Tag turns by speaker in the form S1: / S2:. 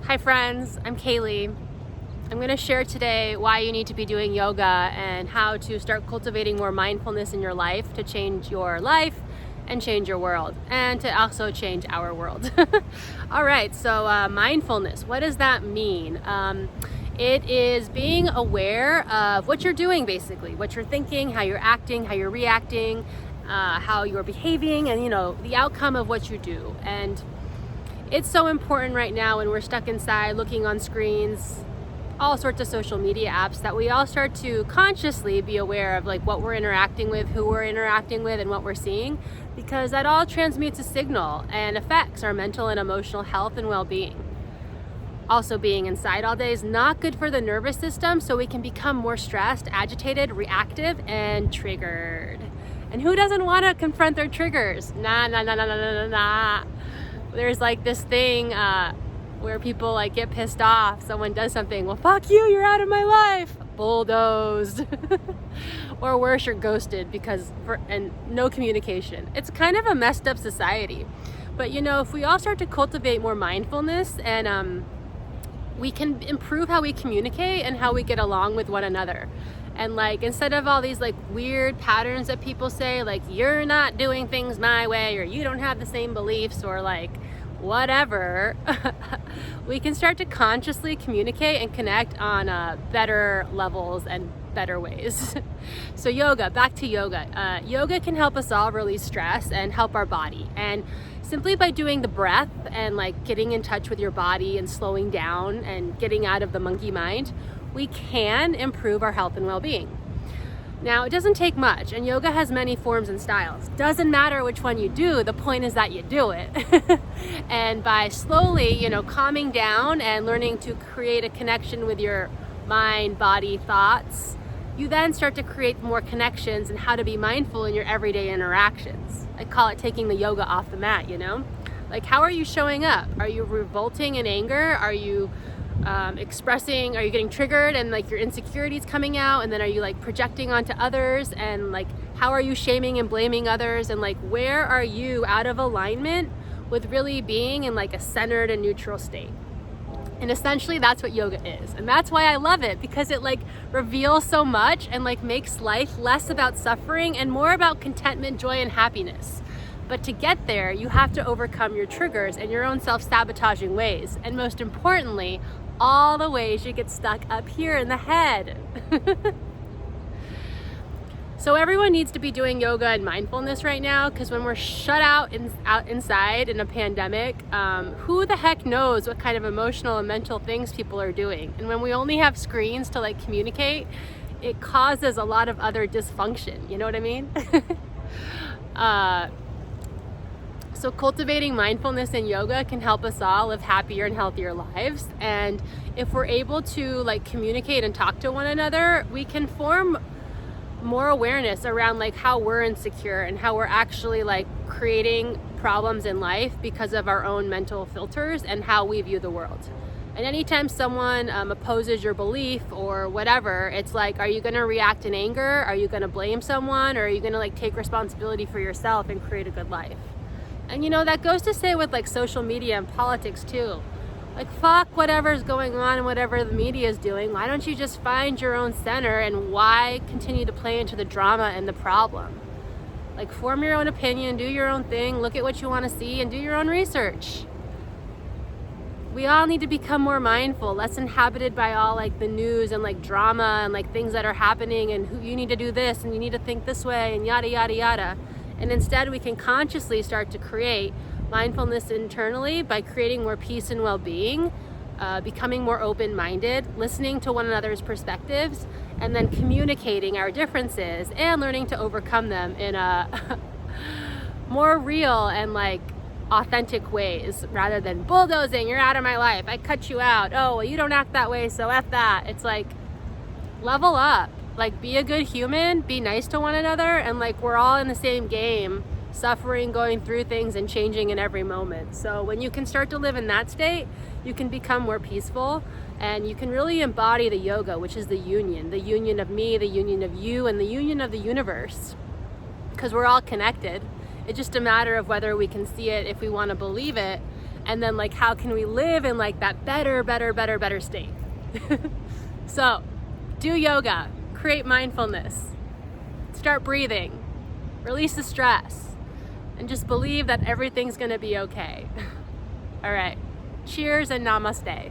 S1: Hi friends, I'm Kaylee. I'm going to share today why you need to be doing yoga and how to start cultivating more mindfulness in your life to change your life and change your world, and to also change our world. All right, so mindfulness, what does that mean? It is being aware of what you're doing, basically, what you're thinking, how you're acting, how you're reacting, how you're behaving, and the outcome of what you do. And it's so important right now when we're stuck inside looking on screens, all sorts of social media apps, that we all start to consciously be aware of like what we're interacting with, who we're interacting with, and what we're seeing, because that all transmutes a signal and affects our mental and emotional health and well-being. Also, being inside all day is not good for the nervous system, so we can become more stressed, agitated, reactive, and triggered. And who doesn't want to confront their triggers? Nah. There's like this thing where people like get pissed off. Someone does something. Well, fuck you, you're out of my life. Bulldozed. Or worse, you're ghosted and no communication. It's kind of a messed up society. But if we all start to cultivate more mindfulness, and we can improve how we communicate and how we get along with one another. And like, instead of all these like weird patterns that people say, like, you're not doing things my way, or you don't have the same beliefs, or like whatever, we can start to consciously communicate and connect on better levels and better ways. So back to yoga. Yoga can help us all release stress and help our body. And simply by doing the breath and like getting in touch with your body and slowing down and getting out of the monkey mind, we can improve our health and well-being. Now, it doesn't take much, and yoga has many forms and styles. Doesn't matter which one you do, the point is that you do it. And by slowly, calming down and learning to create a connection with your mind, body, thoughts, you then start to create more connections and how to be mindful in your everyday interactions. I call it taking the yoga off the mat, Like, how are you showing up? Are you revolting in anger? Are you are you getting triggered and like your insecurities coming out, and then are you like projecting onto others, and like how are you shaming and blaming others, and like where are you out of alignment with really being in like a centered and neutral state? And essentially that's what yoga is, and that's why I love it, because it like reveals so much and like makes life less about suffering and more about contentment, joy, and happiness. But to get there, you have to overcome your triggers and your own self-sabotaging ways, and most importantly, all the ways you get stuck up here in the head. So everyone needs to be doing yoga and mindfulness right now, because when we're shut out inside in a pandemic, who the heck knows what kind of emotional and mental things people are doing? And when we only have screens to like communicate, it causes a lot of other dysfunction. You know what I mean? So cultivating mindfulness and yoga can help us all live happier and healthier lives. And if we're able to like communicate and talk to one another, we can form more awareness around like how we're insecure and how we're actually like creating problems in life because of our own mental filters and how we view the world. And anytime someone opposes your belief or whatever, it's like, are you going to react in anger? Are you going to blame someone? Or are you going to like take responsibility for yourself and create a good life? And that goes to say with like social media and politics too. Like, fuck whatever's going on and whatever the media is doing. Why don't you just find your own center, and why continue to play into the drama and the problem? Like, form your own opinion, do your own thing, look at what you want to see, and do your own research. We all need to become more mindful, less inhabited by all like the news and like drama and like things that are happening, and who you need to do this and you need to think this way and yada yada yada. And instead we can consciously start to create mindfulness internally by creating more peace and well-being, becoming more open-minded, listening to one another's perspectives, and then communicating our differences and learning to overcome them in a more real and like authentic ways, rather than bulldozing, you're out of my life, I cut you out, oh well you don't act that way so F that. It's like, level up, like be a good human, be nice to one another, and like we're all in the same game, suffering, going through things, and changing in every moment. So when you can start to live in that state, you can become more peaceful, and you can really embody the yoga, which is the union of me, the union of you, and the union of the universe, because we're all connected. It's just a matter of whether we can see it, if we want to believe it, and then like how can we live in like that better state. So do yoga, create mindfulness, start breathing, release the stress, and just believe that everything's gonna be okay. All right, cheers and namaste.